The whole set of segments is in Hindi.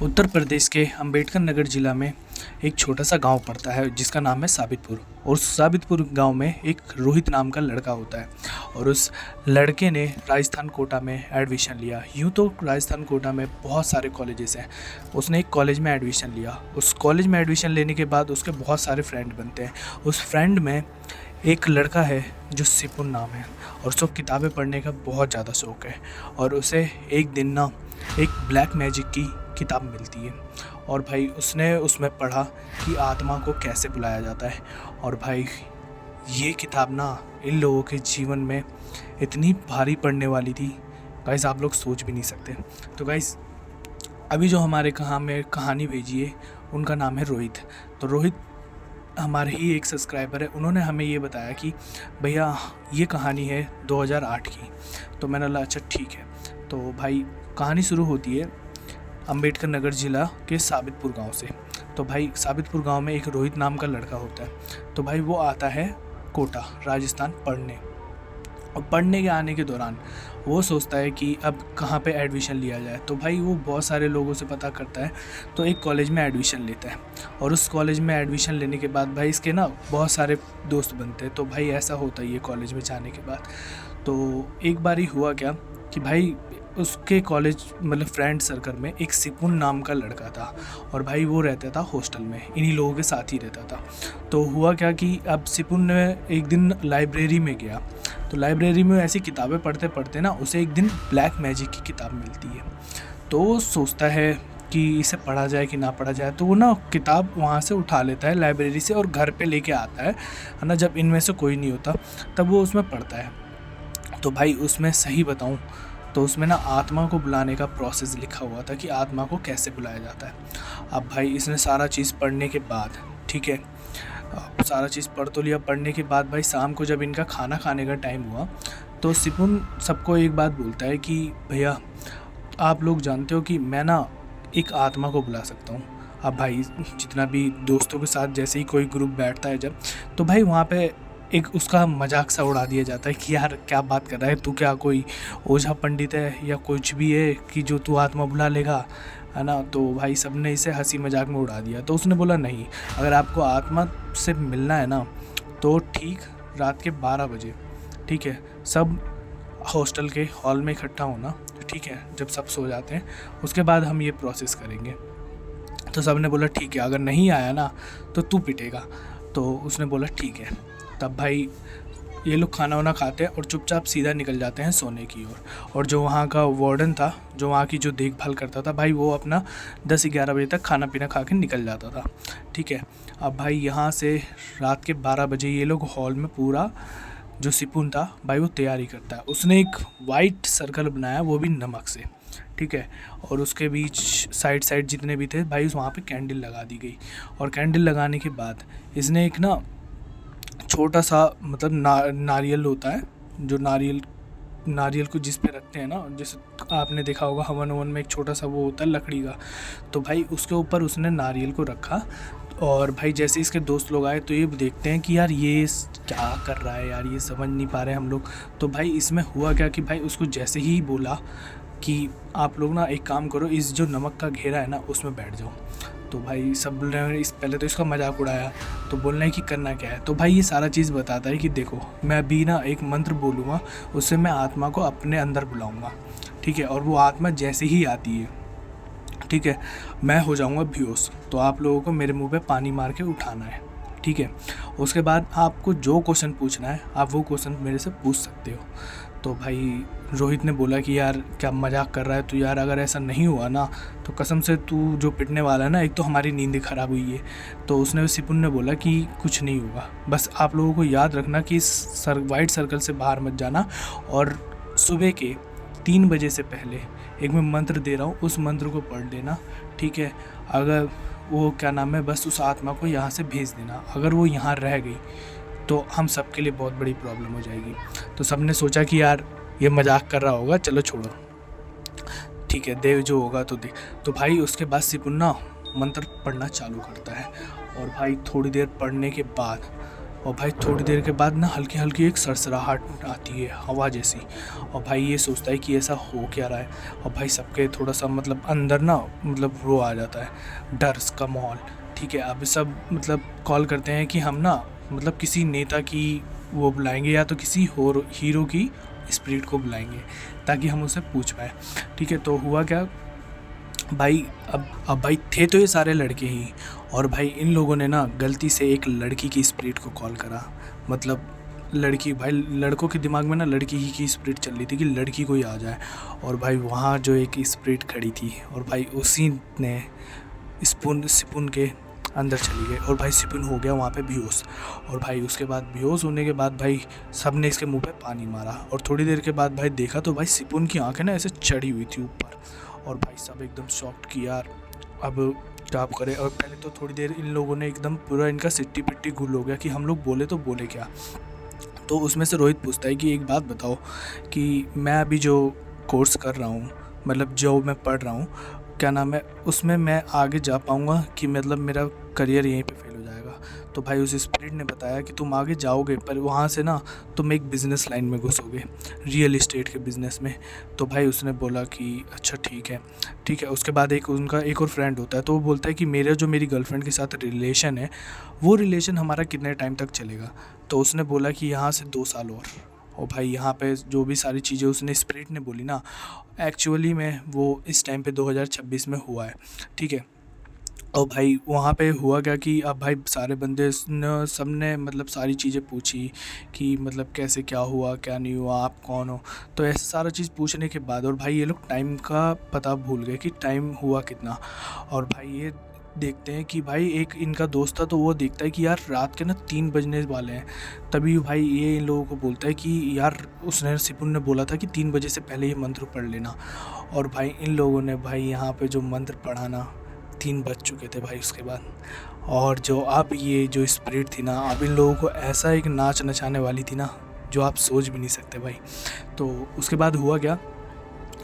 उत्तर प्रदेश के अंबेडकर नगर जिला में एक छोटा सा गांव पड़ता है जिसका नाम है साबितपुर। और उस साबितपुर गांव में एक रोहित नाम का लड़का होता है और उस लड़के ने राजस्थान कोटा में एडमिशन लिया। यूँ तो राजस्थान कोटा में बहुत सारे कॉलेजेस हैं, उसने एक कॉलेज में एडमिशन लिया। उस कॉलेज में एडमिशन लेने के बाद उसके बहुत सारे फ्रेंड बनते हैं। उस फ्रेंड में एक लड़का है जो सिपुन नाम है और उसको किताबें पढ़ने का बहुत ज़्यादा शौक़ है। और उसे एक दिन ना एक ब्लैक मैजिक की किताब मिलती है और भाई उसने उसमें पढ़ा कि आत्मा को कैसे बुलाया जाता है। और भाई ये किताब ना इन लोगों के जीवन में इतनी भारी पड़ने वाली थी गाइस, आप लोग सोच भी नहीं सकते। तो गाइस अभी जो हमारे कहानी भेजी है उनका नाम है रोहित। तो रोहित हमारे ही एक सब्सक्राइबर है, उन्होंने हमें ये बताया कि भैया ये कहानी है 2008 की। तो मैंने बोला अच्छा ठीक है। तो भाई कहानी शुरू होती है अंबेडकर नगर जिला के साबितपुर गांव से। तो भाई साबितपुर गांव में एक रोहित नाम का लड़का होता है। तो भाई वो आता है कोटा राजस्थान पढ़ने, और पढ़ने के आने के दौरान वो सोचता है कि अब कहाँ पे एडमिशन लिया जाए। तो भाई वो बहुत सारे लोगों से पता करता है, तो एक कॉलेज में एडमिशन लेता है। और उस कॉलेज में एडमिशन लेने के बाद भाई इसके ना बहुत सारे दोस्त बनते हैं। तो भाई ऐसा होता है ये कॉलेज में जाने के बाद। तो एक बार ही हुआ क्या कि भाई उसके कॉलेज मतलब फ्रेंड सर्कल में एक सिपुन नाम का लड़का था और भाई वो रहता था हॉस्टल में, इन्हीं लोगों के साथ ही रहता था। तो हुआ क्या कि अब सिपुन ने एक दिन लाइब्रेरी में गया। तो लाइब्रेरी में ऐसी किताबें पढ़ते पढ़ते ना उसे एक दिन ब्लैक मैजिक की किताब मिलती है। तो वो सोचता है कि इसे पढ़ा जाए कि ना पढ़ा जाए। तो वो ना किताब वहाँ से उठा लेता है लाइब्रेरी से और घर पे लेके आता है ना। जब इनमें से कोई नहीं होता तब वो उसमें पढ़ता है। तो भाई उसमें सही बताऊँ तो उसमें ना आत्मा को बुलाने का प्रोसेस लिखा हुआ था कि आत्मा को कैसे बुलाया जाता है। अब भाई इसने सारा चीज़ पढ़ने के बाद, ठीक है, सारा चीज़ पढ़ तो लिया। पढ़ने के बाद भाई शाम को जब इनका खाना खाने का टाइम हुआ तो सिपुन सबको एक बात बोलता है कि भैया आप लोग जानते हो कि मैं ना एक आत्मा को बुला सकता हूँ। अब भाई जितना भी दोस्तों के साथ जैसे ही कोई ग्रुप बैठता है जब, तो भाई वहाँ पे एक उसका मजाक सा उड़ा दिया जाता है कि यार क्या बात कर रहा है तू, क्या कोई ओझा पंडित है या कुछ भी है कि जो तू आत्मा बुला लेगा, है ना। तो भाई सबने इसे हंसी मजाक में उड़ा दिया। तो उसने बोला नहीं, अगर आपको आत्मा से मिलना है ना तो ठीक रात के 12 बजे, ठीक है, सब हॉस्टल के हॉल में इकट्ठा होना, ठीक है, जब सब सो जाते हैं उसके बाद हम ये प्रोसेस करेंगे। तो सब ने बोला ठीक है, अगर नहीं आया ना तो तू पिटेगा। तो उसने बोला ठीक है। तब भाई ये लोग खाना वाना खाते हैं और चुपचाप सीधा निकल जाते हैं सोने की ओर। और जो वहाँ का वार्डन था, जो वहाँ की जो देखभाल करता था, भाई वो अपना 10-11 बजे तक खाना पीना खा के निकल जाता था, ठीक है। अब भाई यहाँ से रात के 12 बजे ये लोग हॉल में पूरा जो सिपुन था भाई वो तैयारी करता है। उसने एक वाइट सर्कल बनाया, वो भी नमक से, ठीक है। और उसके बीच साइड जितने भी थे भाई वहाँ पे कैंडल लगा दी गई। और कैंडल लगाने के बाद इसने एक ना छोटा सा मतलब नारियल होता है, जो नारियल को जिस पे रखते हैं ना, जैसे आपने देखा होगा हवन ववन में एक छोटा सा वो होता है लकड़ी का। तो भाई उसके ऊपर उसने नारियल को रखा। और भाई जैसे इसके दोस्त लोग आए तो ये देखते हैं कि यार ये क्या कर रहा है यार, ये समझ नहीं पा रहे हम लोग। तो भाई इसमें हुआ क्या कि भाई उसको जैसे ही बोला कि आप लोग ना एक काम करो, इस जो नमक का घेरा है ना उसमें बैठ जाओ। तो भाई सब ने पहले तो इसका मजाक उड़ाया। तो बोलना है कि करना क्या है। तो भाई ये सारा चीज़ बताता है कि देखो मैं अभी ना एक मंत्र बोलूँगा, उससे मैं आत्मा को अपने अंदर बुलाऊँगा, ठीक है। और वो आत्मा जैसे ही आती है, ठीक है, मैं हो जाऊँगा बेहोश। तो आप लोगों को मेरे मुंह पे पानी मार के उठाना है, ठीक है। उसके बाद आपको जो क्वेश्चन पूछना है आप वो क्वेश्चन मेरे से पूछ सकते हो। तो भाई रोहित ने बोला कि यार क्या मजाक कर रहा है तू यार, अगर ऐसा नहीं हुआ ना तो कसम से तू जो पिटने वाला है ना, एक तो हमारी नींद ख़राब हुई है। तो उसने सिपुन ने बोला कि कुछ नहीं होगा, बस आप लोगों को याद रखना कि वाइट सर्कल से बाहर मत जाना और सुबह के 3 बजे से पहले एक मैं मंत्र दे रहा हूँ, उस मंत्र को पढ़ लेना, ठीक है। अगर वो क्या नाम है, बस उस आत्मा को यहाँ से भेज देना। अगर वो यहाँ रह गई तो हम सब के लिए बहुत बड़ी प्रॉब्लम हो जाएगी। तो सब ने सोचा कि यार ये मजाक कर रहा होगा, चलो छोड़ो, ठीक है, देव जो होगा तो दे। तो भाई उसके बाद सिपुन ना मंत्र पढ़ना चालू करता है। और भाई थोड़ी देर पढ़ने के बाद और भाई थोड़ी देर के बाद ना हल्की हल्की एक सरसराहट आती है हवा जैसी। और भाई ये सोचता है कि ऐसा हो क्या रहा है। और भाई सबके थोड़ा सा मतलब अंदर ना मतलब वो आ जाता है डर का माहौल। ठीक है, अब सब मतलब कॉल करते हैं कि हम ना मतलब किसी नेता की वो बुलाएंगे या तो किसी हीरो की स्पिरिट को बुलाएंगे ताकि हम उसे पूछ पाए। ठीक है, तो हुआ क्या भाई, अब भाई थे तो ये सारे लड़के ही, और भाई इन लोगों ने ना गलती से एक लड़की की स्पिरिट को कॉल करा। मतलब लड़की, भाई लड़कों के दिमाग में ना लड़की ही की स्पिरिट चल रही थी कि लड़की कोई आ जाए। और भाई वहाँ जो एक स्पिरिट खड़ी थी और भाई उसी ने सिपुन के अंदर चली गई और भाई सिपुन हो गया वहाँ पे बेहोश। और भाई उसके बाद बेहोश होने के बाद भाई सब ने इसके मुंह पे पानी मारा। और थोड़ी देर के बाद भाई देखा तो भाई सिपुन की आंखें ना ऐसे चढ़ी हुई थी ऊपर। और भाई सब एकदम शॉक्ड कि यार अब क्या आप करें। और पहले तो थोड़ी देर इन लोगों ने एकदम पूरा इनका सिट्टी पिट्टी गुल हो गया कि हम लोग बोले तो बोले क्या। तो उसमें से रोहित पूछता है कि एक बात बताओ कि मैं अभी जो कोर्स कर रहा हूँ, मतलब जो मैं पढ़ रहा हूँ, क्या नाम है, उसमें मैं आगे जा पाऊँगा कि मतलब मेरा करियर यहीं पे फेल हो जाएगा। तो भाई उस स्पिरिट ने बताया कि तुम आगे जाओगे पर वहाँ से ना तुम एक बिज़नेस लाइन में घुसोगे, रियल इस्टेट के बिज़नेस में। तो भाई उसने बोला कि अच्छा ठीक है ठीक है। उसके बाद एक उनका एक और फ्रेंड होता है, तो वो बोलता है कि मेरी गर्लफ्रेंड के साथ रिलेशन है, वो रिलेशन हमारा कितने टाइम तक चलेगा। तो उसने बोला कि यहाँ से 2 साल और भाई यहाँ पे जो भी सारी चीज़ें उसने स्पिरिट ने बोली ना, एक्चुअली में वो इस टाइम पे 2026 में हुआ है। ठीक है, और भाई वहाँ पे हुआ क्या कि अब भाई सारे बंदे न सब ने मतलब सारी चीज़ें पूछी कि मतलब कैसे क्या हुआ क्या नहीं हुआ, आप कौन हो। तो ऐसा सारा चीज़ पूछने के बाद और भाई ये लोग टाइम का पता भूल गए कि टाइम हुआ कितना। और भाई ये देखते हैं कि भाई एक इनका दोस्त था, तो वो देखता है कि यार रात के ना 3 बजने वाले हैं। तभी भाई ये इन लोगों को बोलता है कि यार उसने सिपुन ने बोला था कि 3 बजे से पहले ये मंत्र पढ़ लेना। और भाई इन लोगों ने भाई यहाँ पे जो मंत्र पढ़ा ना, 3 बज चुके थे भाई उसके बाद। और जो अब ये जो स्पिरिट थी ना, अब इन लोगों को ऐसा एक नाच नचाने वाली थी ना जो आप सोच भी नहीं सकते भाई। तो उसके बाद हुआ क्या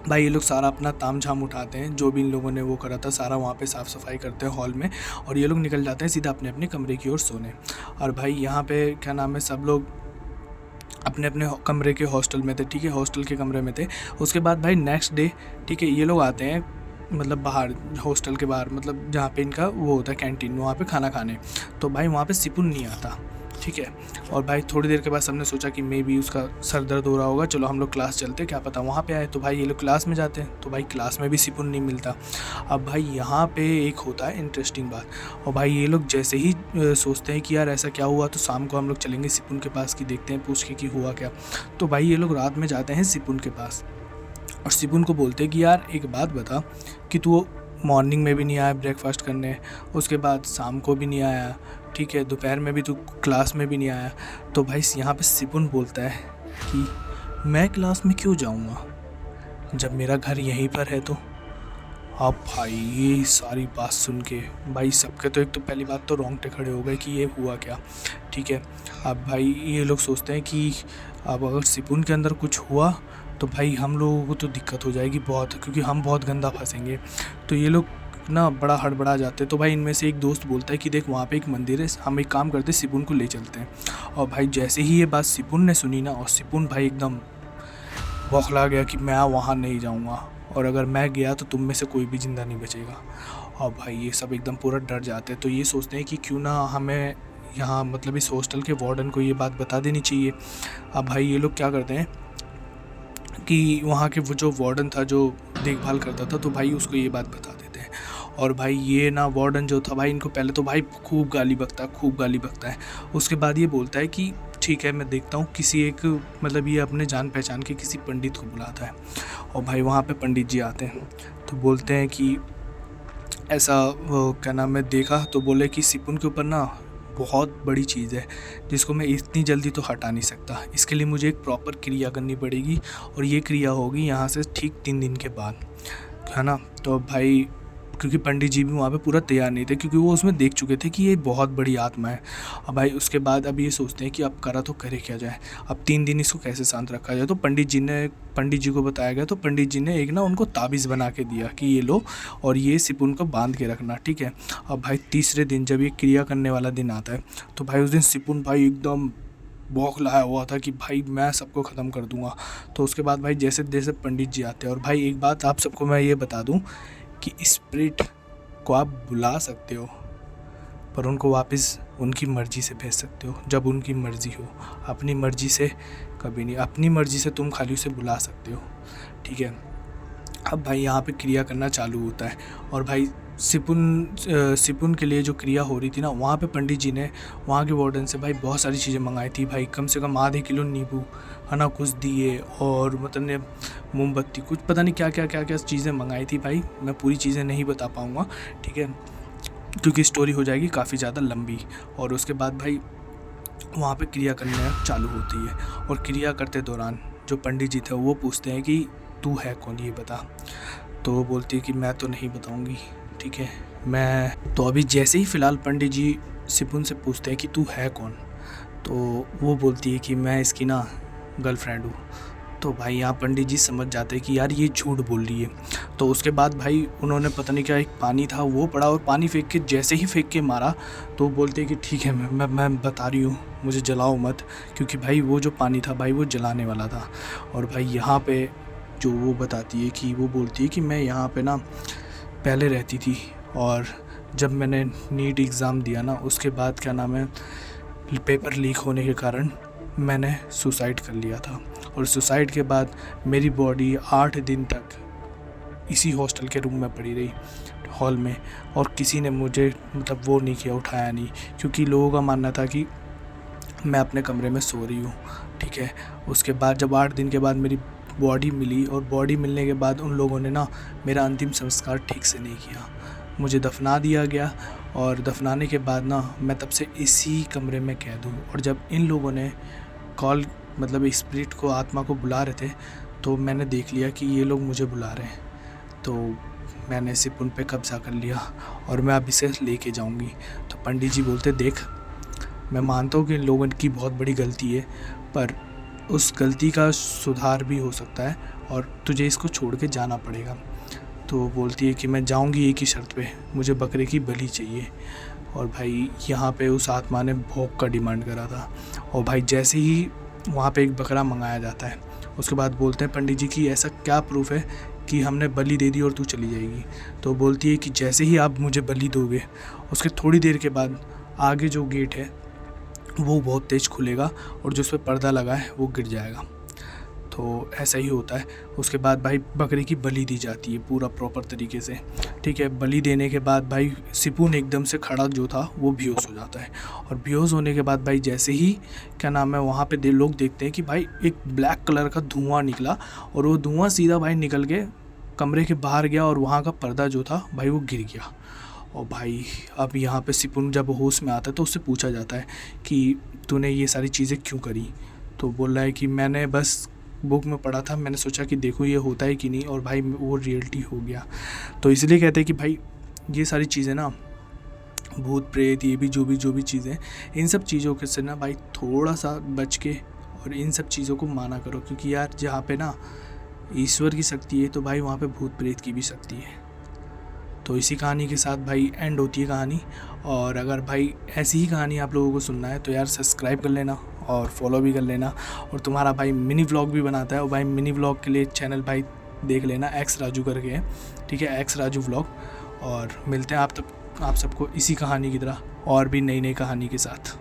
भाई, ये लोग सारा अपना तामझाम उठाते हैं, जो भी इन लोगों ने वो करा था सारा वहाँ पे साफ़ सफाई करते हैं हॉल में। और ये लोग निकल जाते हैं सीधा अपने अपने कमरे की ओर सोने। और भाई यहाँ पे क्या नाम है, सब लोग अपने अपने कमरे के हॉस्टल में थे। ठीक है, हॉस्टल के कमरे में थे। उसके बाद भाई नेक्स्ट डे ठीक है ये लोग आते हैं मतलब बाहर, हॉस्टल के बाहर, मतलब जहाँ पे इनका वो होता है कैंटीन, वहाँ पे खाना खाने। तो भाई वहाँ पे सिपुन नहीं आता। ठीक है, और भाई थोड़ी देर के बाद सबने सोचा कि मे बी उसका सर दर्द हो रहा होगा, चलो हम लोग क्लास चलते, क्या पता वहाँ पे आए। तो भाई ये लोग क्लास में जाते हैं, तो भाई क्लास में भी सिपुन नहीं मिलता। अब भाई यहाँ पे एक होता है इंटरेस्टिंग बात। और भाई ये लोग जैसे ही सोचते हैं कि यार ऐसा क्या हुआ, तो शाम को हम लोग चलेंगे सिपुन के पास कि देखते हैं पूछ के कि हुआ क्या। तो भाई ये लोग रात में जाते हैं सिपुन के पास और सिपुन को बोलते हैं कि यार एक बात बता कि तू मॉर्निंग में भी नहीं आया ब्रेकफास्ट करने, उसके बाद शाम को भी नहीं आया, ठीक है दोपहर में भी तू क्लास में भी नहीं आया। तो भाई यहाँ पे सिपुन बोलता है कि मैं क्लास में क्यों जाऊँगा जब मेरा घर यहीं पर है। तो अब भाई ये सारी बात सुन के भाई सबके तो एक तो पहली बात तो रोंगटे खड़े हो गए कि ये हुआ क्या। ठीक है, अब भाई ये लोग सोचते हैं कि अब अगर सिपुन के अंदर कुछ हुआ तो भाई हम लोगों को तो दिक्कत हो जाएगी बहुत, क्योंकि हम बहुत गंदा फंसेंगे। तो ये लोग ना बड़ा हड़बड़ा जाते हैं। तो भाई इनमें से एक दोस्त बोलता है कि देख वहाँ पे एक मंदिर है, हम एक काम करते सिपुन को ले चलते हैं। और भाई जैसे ही ये बात सिपुन ने सुनी ना, और सिपुन भाई एकदम बौखला गया कि मैं वहाँ नहीं जाऊँगा, और अगर मैं गया तो तुम में से कोई भी ज़िंदा नहीं बचेगा। और भाई ये सब एकदम पूरा डर जाते हैं। तो ये सोचते हैं कि क्यों ना हमें यहाँ मतलब इस हॉस्टल के वार्डन को ये बात बता देनी चाहिए। अब भाई ये लोग क्या करते हैं कि वहाँ के वो जो वार्डन था जो देखभाल करता था, तो भाई उसको ये बात बता देते हैं। और भाई ये ना वार्डन जो था भाई, इनको पहले तो भाई खूब गाली बकता है। उसके बाद ये बोलता है कि ठीक है मैं देखता हूँ किसी एक मतलब ये अपने जान पहचान के किसी पंडित को बुलाता है। और भाई वहाँ पे पंडित जी आते हैं तो बोलते हैं कि ऐसा वो क्या नाम है देखा, तो बोले कि सिपुन के ऊपर ना बहुत बड़ी चीज़ है जिसको मैं इतनी जल्दी तो हटा नहीं सकता, इसके लिए मुझे एक प्रॉपर क्रिया करनी पड़ेगी, और ये क्रिया होगी यहाँ से ठीक 3 दिन के बाद, है ना। तो भाई क्योंकि पंडित जी भी वहाँ पे पूरा तैयार नहीं थे, क्योंकि वो उसमें देख चुके थे कि ये बहुत बड़ी आत्मा है। अब भाई उसके बाद अब ये सोचते हैं कि अब करा तो करे क्या जाए, अब 3 दिन इसको कैसे शांत रखा जाए। तो पंडित जी को बताया गया, तो पंडित जी ने एक ना उनको ताबीज़ बना के दिया कि ये लो और ये सिपुन को बांध के रखना, ठीक है। अब भाई तीसरे दिन जब ये क्रिया करने वाला दिन आता है, तो भाई उस दिन सिपुन भाई एकदम बौखलाया हुआ था कि भाई मैं सबको ख़त्म कर दूंगा। तो उसके बाद भाई जैसे जैसे पंडित जी आते हैं, और भाई एक बात आप सबको मैं ये बता दूं कि स्पिरिट को आप बुला सकते हो, पर उनको वापस उनकी मर्ज़ी से भेज सकते हो जब उनकी मर्ज़ी हो। अपनी मर्ज़ी से कभी नहीं, अपनी मर्ज़ी से तुम खाली उसे बुला सकते हो, ठीक है। अब भाई यहाँ पे क्रिया करना चालू होता है, और भाई सिपुन के लिए जो क्रिया हो रही थी ना, वहाँ पे पंडित जी ने वहाँ के वार्डन से भाई बहुत सारी चीज़ें मंगाई थी भाई, कम से कम आधे किलो नींबू है ना, कुछ दिए, और मतलब ने मोमबत्ती, कुछ पता नहीं क्या क्या चीज़ें मंगाई थी भाई। मैं पूरी चीज़ें नहीं बता पाऊँगा, ठीक है, क्योंकि स्टोरी हो जाएगी काफ़ी ज़्यादा लंबी। और उसके बाद भाई वहाँ पे क्रिया करना चालू होती है, और क्रिया करते दौरान जो पंडित जी थे वो पूछते हैं कि तू है कौन, ये बता। तो वो बोलती है कि मैं तो नहीं बताऊँगी, ठीक है। मैं तो अभी जैसे ही फ़िलहाल पंडित जी सिपुन से पूछते हैं कि तू है कौन, तो वो बोलती है कि मैं इसकी ना गर्लफ्रेंड हूँ। तो भाई यहाँ पंडित जी समझ जाते हैं कि यार ये झूठ बोल रही है। तो उसके बाद भाई उन्होंने पता नहीं क्या एक पानी था वो पड़ा, और पानी फेंक के जैसे ही फेंक के मारा, तो बोलते हैं कि ठीक है मैं बता रही हूँ, मुझे जलाओ मत, क्योंकि भाई वो जो पानी था भाई वो जलाने वाला था। और भाई यहाँ पे जो वो बताती है कि वो बोलती है कि मैं यहाँ पे ना पहले रहती थी, और जब मैंने नीट एग्ज़ाम दिया ना, उसके बाद क्या नाम है, पेपर लीक होने के कारण मैंने सुसाइड कर लिया था। और सुसाइड के बाद मेरी बॉडी 8 दिन तक इसी हॉस्टल के रूम में पड़ी रही, हॉल में, और किसी ने मुझे मतलब वो नहीं किया, उठाया नहीं, क्योंकि लोगों का मानना था कि मैं अपने कमरे में सो रही हूँ, ठीक है। उसके बाद जब 8 दिन के बाद मेरी बॉडी मिली, और बॉडी मिलने के बाद उन लोगों ने ना मेरा अंतिम संस्कार ठीक से नहीं किया, मुझे दफना दिया गया। और दफनाने के बाद ना मैं तब से इसी कमरे में कैद हूँ। और जब इन लोगों ने कॉल मतलब स्पिरिट को, आत्मा को बुला रहे थे, तो मैंने देख लिया कि ये लोग मुझे बुला रहे हैं, तो मैंने सिपुन पे कब्ज़ा कर लिया, और मैं अब इसे लेके जाऊंगी। तो पंडित जी बोलते, देख मैं मानता हूँ कि इन लोगों की बहुत बड़ी गलती है, पर उस गलती का सुधार भी हो सकता है, और तुझे इसको छोड़ के जाना पड़ेगा। तो वो बोलती है कि मैं जाऊंगी एक ही शर्त पे, मुझे बकरे की बलि चाहिए। और भाई यहाँ पे उस आत्मा ने भोग का डिमांड करा था, और भाई जैसे ही वहाँ पे एक बकरा मंगाया जाता है, उसके बाद बोलते हैं पंडित जी कि ऐसा क्या प्रूफ है कि हमने बलि दे दी और तू चली जाएगी। तो बोलती है कि जैसे ही आप मुझे बलि दोगे, उसके थोड़ी देर के बाद आगे जो गेट है वो बहुत तेज़ खुलेगा, और जो उस पर पर्दा लगा है वो गिर जाएगा। तो ऐसा ही होता है। उसके बाद भाई बकरे की बलि दी जाती है पूरा प्रॉपर तरीके से, ठीक है। बलि देने के बाद भाई सिपुन एकदम से खड़ा जो था वो बेहोश हो जाता है, और बेहोश होने के बाद भाई जैसे ही क्या नाम है वहाँ पे लोग देखते हैं कि भाई एक ब्लैक कलर का धुआं निकला, और वो धुआं सीधा भाई निकल के कमरे के बाहर गया, और वहाँ का पर्दा जो था भाई वो गिर गया। और भाई अब यहाँ पे सिपुन जब होश में आता है तो उससे पूछा जाता है कि तूने ये सारी चीज़ें क्यों करी। तो बोल रहा है कि मैंने बस बुक में पढ़ा था, मैंने सोचा कि देखो ये होता है कि नहीं, और भाई वो रियलिटी हो गया। तो इसलिए कहते हैं कि भाई ये सारी चीज़ें ना, भूत प्रेत, ये भी जो भी चीज़ें, इन सब चीज़ों के से ना भाई थोड़ा सा बच के और इन सब चीज़ों को माना करो, क्योंकि यार जहाँ पे ना ईश्वर की शक्ति है तो भाई वहाँ पे भूत प्रेत की भी शक्ति है। तो इसी कहानी के साथ भाई एंड होती है कहानी। और अगर भाई ऐसी ही कहानी आप लोगों को सुनना है तो यार सब्सक्राइब कर लेना और फॉलो भी कर लेना। और तुम्हारा भाई मिनी व्लॉग भी बनाता है, और भाई मिनी व्लॉग के लिए चैनल भाई देख लेना, एक्स राजू करके है, ठीक है, एक्स राजू व्लॉग। और मिलते हैं आप सबको इसी कहानी की तरह और भी नई कहानी के साथ।